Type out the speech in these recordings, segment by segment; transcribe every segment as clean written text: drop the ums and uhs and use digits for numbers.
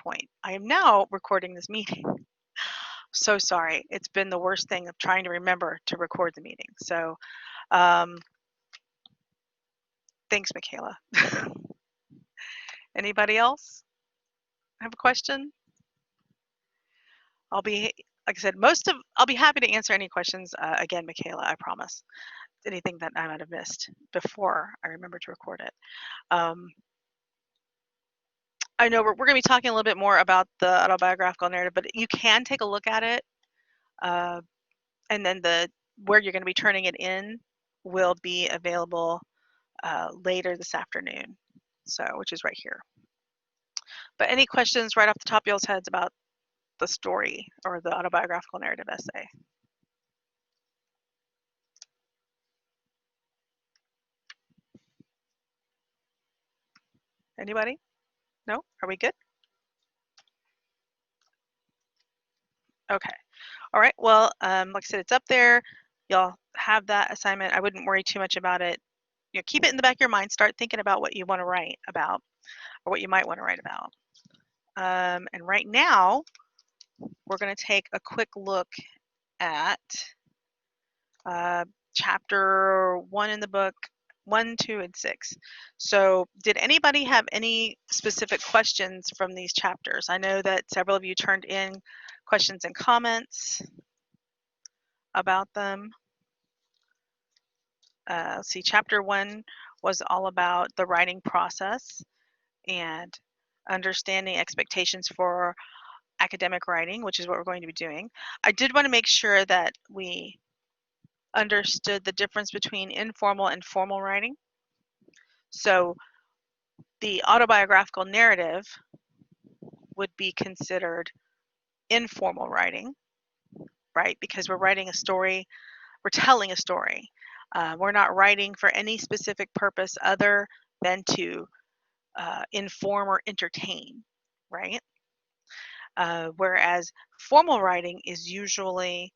point. I am now recording this meeting. So sorry. It's been the worst thing of trying to remember to record the meeting. So thanks, Michaela. Anybody else have a question? I'll be, like I said, I'll be happy to answer any questions. Again, Michaela, I promise. Anything that I might have missed before I remember to record it. I know we're going to be talking a little bit more about the autobiographical narrative, but you can take a look at it. And then where you're going to be turning it in will be available later this afternoon, which is right here. But any questions right off the top of y'all's heads about the story or the autobiographical narrative essay? Anybody? No? Are we good? Okay. All right. Well, like I said, it's up there. Y'all have that assignment. I wouldn't worry too much about it. Keep it in the back of your mind. Start thinking about what you want to write about or what you might want to write about. And right now, we're going to take a quick look at chapter 1 in the book, 1, 2, and 6. So did anybody have any specific questions from these chapters? I know that several of you turned in questions and comments about them. Let's see, chapter 1 was all about the writing process and understanding expectations for academic writing, which is what we're going to be doing. I did want to make sure that we understood the difference between informal and formal writing. So the autobiographical narrative would be considered informal writing, right? Because we're writing a story, we're telling a story. We're not writing for any specific purpose other than to inform or entertain, right? Whereas formal writing is usually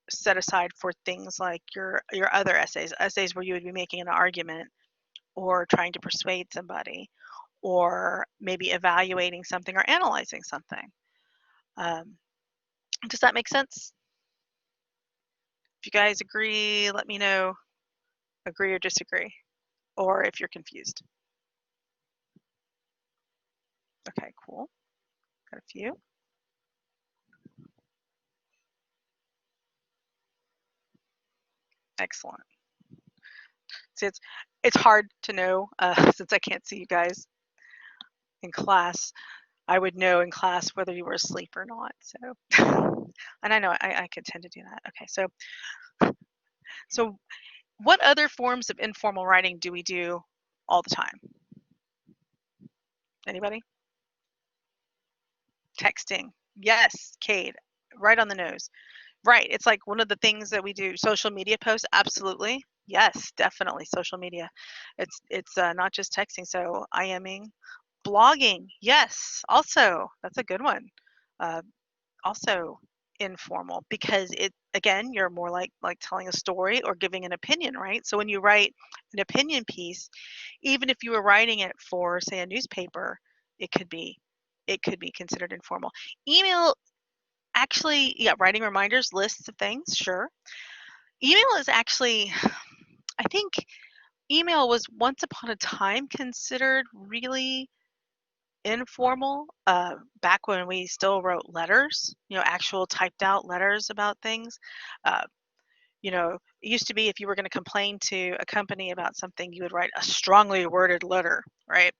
set aside for things like your other essays where you would be making an argument or trying to persuade somebody or maybe evaluating something or analyzing something. Does that make sense? If you guys agree, let me know. Agree or disagree, or if you're confused. Okay, cool. Got a few. Excellent. See, it's hard to know since I can't see you guys in class. I would know in class whether you were asleep or not. So, and I know I could tend to do that. Okay, so what other forms of informal writing do we do all the time? Anybody? Texting. Yes, Cade, right on the nose. Right, it's like one of the things that we do. Social media posts, absolutely. Yes, definitely social media. It's not just texting. So IMing, blogging. Yes, also that's a good one. Also informal because again you're more like telling a story or giving an opinion, right? So when you write an opinion piece, even if you were writing it for say a newspaper, it could be considered informal. Email, actually, yeah, writing reminders, lists of things, sure. Email is actually, I think email was once upon a time considered really informal, back when we still wrote letters, actual typed out letters about things. It used to be if you were going to complain to a company about something, you would write a strongly worded letter, right?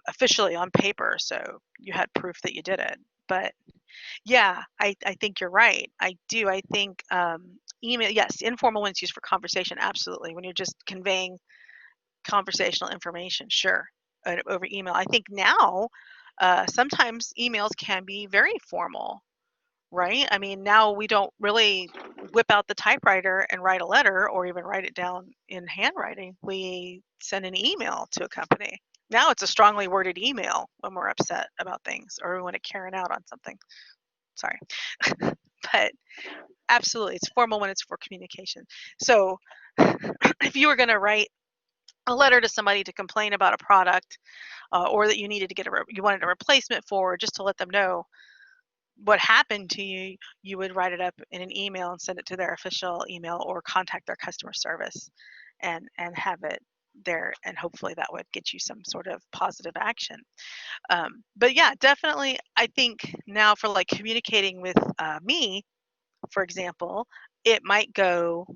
Officially on paper, so you had proof that you did it. But yeah, I think you're right. I do. I think email, yes, informal when it's used for conversation, absolutely. When you're just conveying conversational information, sure, over email. I think now sometimes emails can be very formal, right? I mean, now we don't really whip out the typewriter and write a letter or even write it down in handwriting. We send an email to a company. Now it's a strongly worded email when we're upset about things or we want to Karen out on something. Sorry. But absolutely, it's formal when it's for communication. So if you were going to write a letter to somebody to complain about a product, or that you needed to get you wanted a replacement for, just to let them know what happened to you, you would write it up in an email and send it to their official email or contact their customer service and have it there, and hopefully that would get you some sort of positive action. But yeah, definitely, I think now for like communicating with me, for example, it might go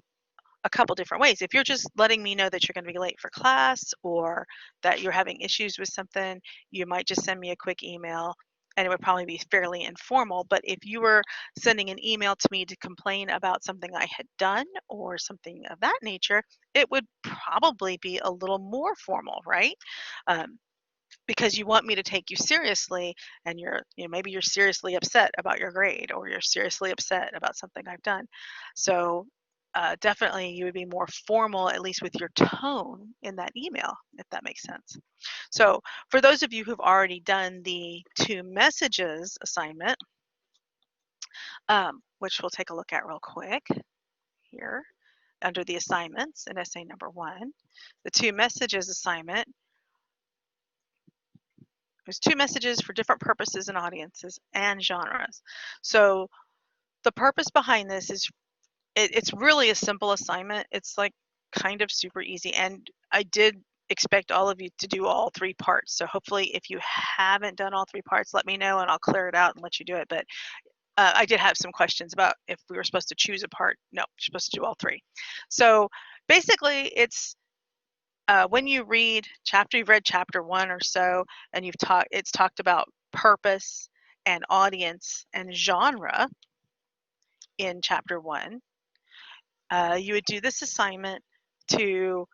a couple different ways. If you're just letting me know that you're going to be late for class or that you're having issues with something, you might just send me a quick email and it would probably be fairly informal. But if you were sending an email to me to complain about something I had done or something of that nature, it would probably be a little more formal, right? Um, because you want me to take you seriously, and maybe you're seriously upset about your grade, or you're seriously upset about something I've done. So definitely you would be more formal, at least with your tone in that email, if that makes sense. So for those of you who've already done the 2 messages assignment, which we'll take a look at real quick here under the assignments in essay number 1, the 2 messages assignment. There's 2 messages for different purposes and audiences and genres. So the purpose behind this is it's really a simple assignment. It's like kind of super easy, and I did expect all of you to do all 3 parts. So hopefully if you haven't done all 3 parts, let me know and I'll clear it out and let you do it. But I did have some questions about if we were supposed to choose a part. No, you're supposed to do all 3. So basically it's when you've read chapter 1 or so, and it's talked about purpose and audience and genre in chapter 1, you would do this assignment to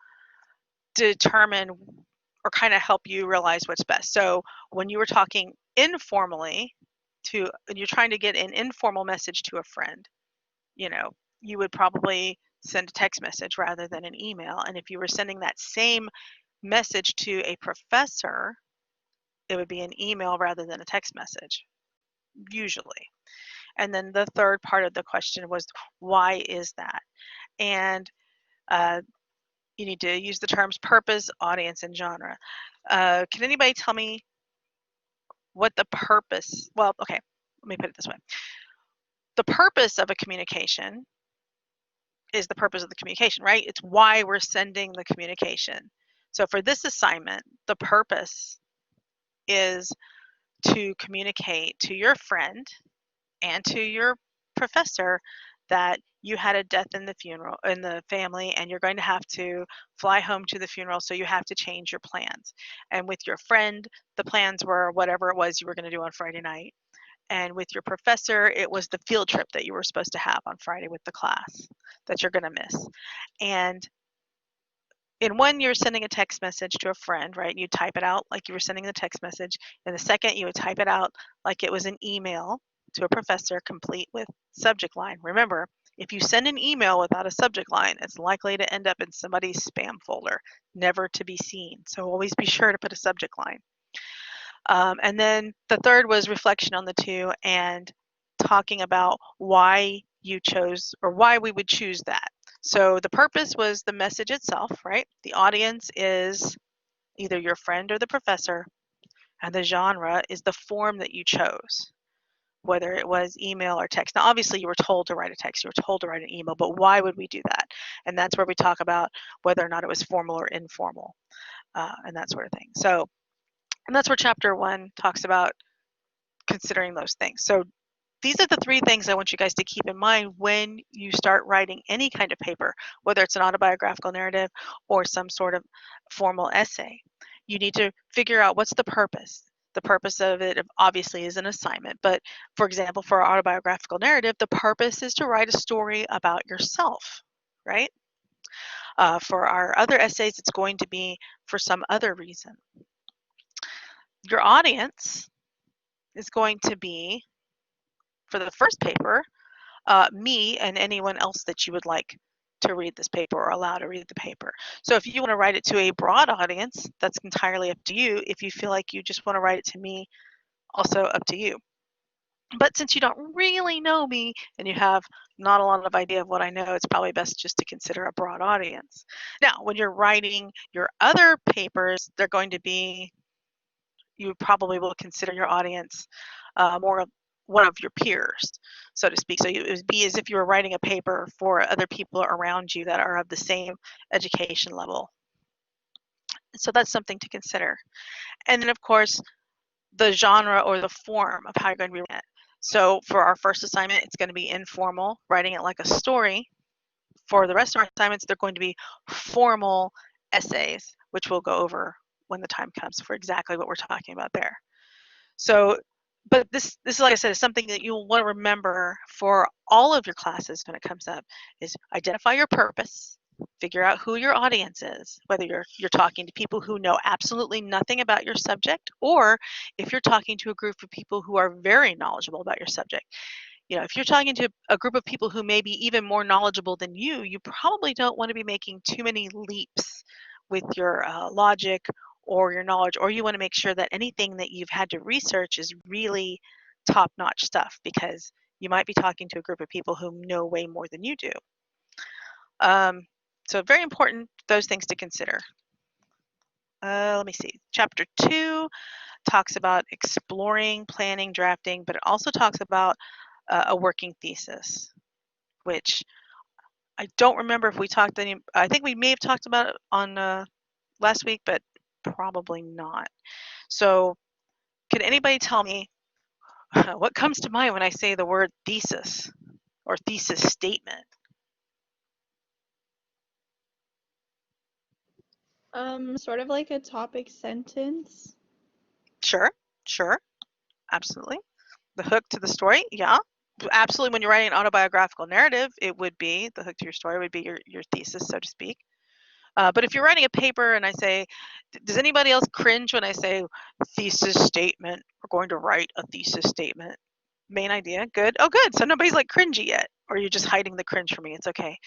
determine or kind of help you realize what's best. So when you were talking informally and you're trying to get an informal message to a friend, you would probably send a text message rather than an email. And if you were sending that same message to a professor, it would be an email rather than a text message, usually. And then the third part of the question was, why is that? And you need to use the terms purpose, audience, and genre. Can anybody tell me what the purpose? Well, okay, let me put it this way. The purpose of a communication is the purpose of the communication, right? It's why we're sending the communication. So for this assignment, the purpose is to communicate to your friend and to your professor that you had a death in the family, and you're going to have to fly home to the funeral, so you have to change your plans. And with your friend, the plans were whatever it was you were going to do on Friday night. And with your professor, it was the field trip that you were supposed to have on Friday with the class that you're going to miss. And in one, you're sending a text message to a friend, right? You type it out like you were sending the text message. In the second, you would type it out like it was an email to a professor, complete with subject line. Remember, if you send an email without a subject line, it's likely to end up in somebody's spam folder, never to be seen. So always be sure to put a subject line. And then the third was reflection on the 2 and talking about why you chose, or why we would choose that. So the purpose was the message itself, right? The audience is either your friend or the professor, and the genre is the form that you chose, whether it was email or text. Now, obviously, you were told to write a text, you were told to write an email, but why would we do that? And that's where we talk about whether or not it was formal or informal, and that sort of thing. So, and that's where chapter 1 talks about considering those things. So these are the 3 things I want you guys to keep in mind when you start writing any kind of paper, whether it's an autobiographical narrative or some sort of formal essay. You need to figure out what's the purpose. The purpose of it obviously is an assignment, but for example, for our autobiographical narrative, the purpose is to write a story about yourself, right? For our other essays, it's going to be for some other reason. Your audience is going to be, for the first paper, me and anyone else that you would like to read this paper or allow to read the paper. So if you want to write it to a broad audience, that's entirely up to you. If you feel like you just want to write it to me, also up to you. But since you don't really know me and you have not a lot of idea of what I know, it's probably best just to consider a broad audience. Now, when you're writing your other papers, they're going to be, you probably will consider your audience more of one of your peers, so to speak. So it would be as if you were writing a paper for other people around you that are of the same education level. So that's something to consider. And then, of course, the genre or the form of how you're going to be writing it. So for our first assignment, it's going to be informal, writing it like a story. For the rest of our assignments, they're going to be formal essays, which we'll go over when the time comes for exactly what we're talking about there. So, but this is, like I said, is something that you'll want to remember for all of your classes when it comes up, is identify your purpose, figure out who your audience is, whether you're talking to people who know absolutely nothing about your subject, or if you're talking to a group of people who are very knowledgeable about your subject. You know, if you're talking to a group of people who may be even more knowledgeable than you probably don't want to be making too many leaps with your logic or your knowledge, or you want to make sure that anything that you've had to research is really top-notch stuff, because you might be talking to a group of people who know way more than you do. So very important, those things to consider. Let me see. Chapter 2 talks about exploring, planning, drafting, but it also talks about a working thesis, which I don't remember if we talked any. I think we may have talked about it on last week, but probably not. So, can anybody tell me what comes to mind when I say the word thesis or thesis statement? Sort of like a topic sentence. Sure, sure, absolutely. The hook to the story, yeah, absolutely. When you're writing an autobiographical narrative, it would be the hook to your story would be your thesis, so to speak. But if you're writing a paper and I say, does anybody else cringe when I say thesis statement? We're going to write a thesis statement. Main idea, good. Oh, good. So nobody's like cringy yet, or you're just hiding the cringe from me. It's okay.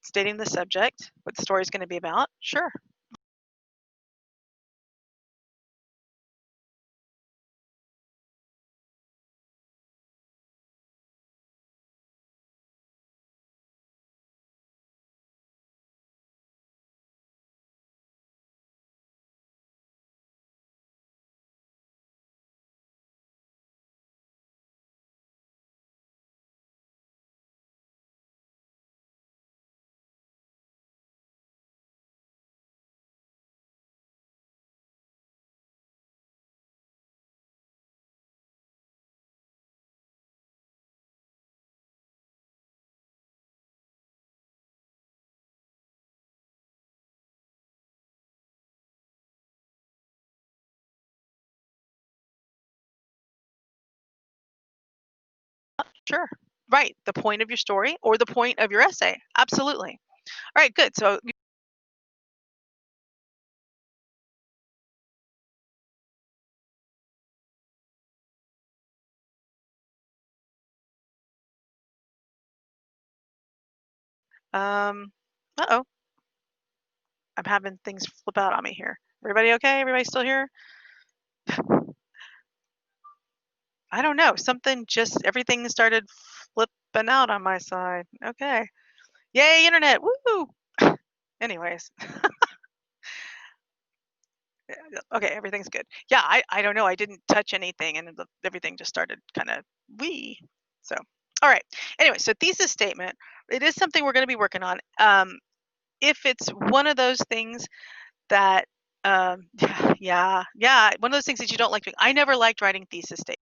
Stating the subject, what the story's going to be about. Sure. Sure. Right. The point of your story or the point of your essay. Absolutely. All right. Good. So, uh-oh. I'm having things flip out on me here. Everybody okay? Everybody still here? I don't know. Something just everything started flipping out on my side. Okay. Yay, internet. Woo! Anyways. Okay, everything's good. Yeah, I don't know. I didn't touch anything and everything just started kind of wee. So, all right. Anyway, so thesis statement. It is something we're going to be working on. If it's one of those things that yeah, one of those things that you don't like doing. I never liked writing thesis statements.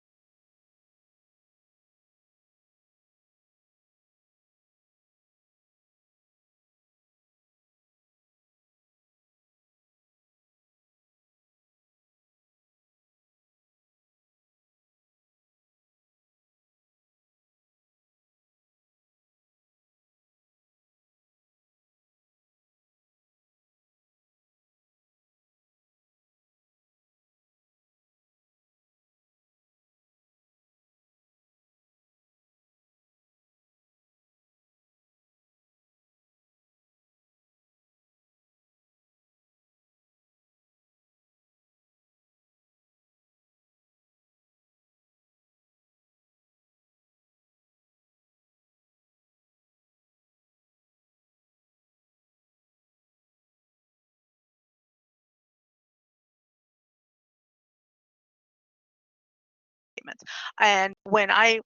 statements. And when I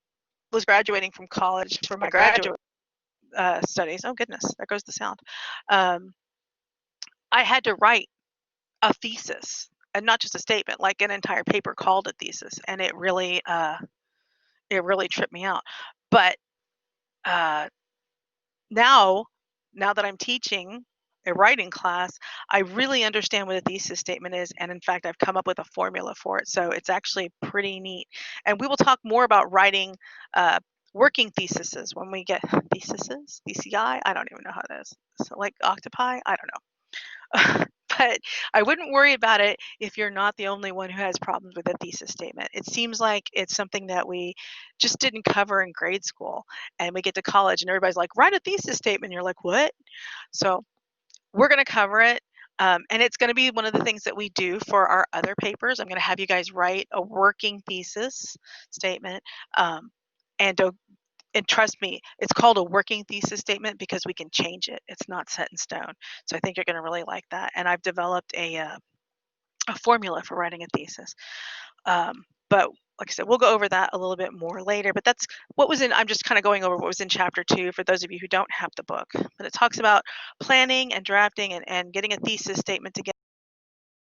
was graduating from college for my graduate studies, oh goodness, there goes the sound. I had to write a thesis, and not just a statement, like an entire paper called a thesis, and it really tripped me out. But now that I'm teaching a writing class, I really understand what a thesis statement is, and in fact, I've come up with a formula for it. So it's actually pretty neat. And we will talk more about writing working theses when we get theses, TCI. I don't even know how it is. So like octopi, I don't know. But I wouldn't worry about it if you're not the only one who has problems with a thesis statement. It seems like it's something that we just didn't cover in grade school, and we get to college and everybody's like, write a thesis statement. You're like, what? So we're going to cover it. And it's going to be one of the things that we do for our other papers. I'm going to have you guys write a working thesis statement. And trust me, it's called a working thesis statement because we can change it. It's not set in stone. So I think you're going to really like that. And I've developed a formula for writing a thesis. But like I said, we'll go over that a little bit more later. But that's what was in, I'm just kind of going over what was in chapter 2 for those of you who don't have the book. But it talks about planning and drafting and getting a thesis statement together.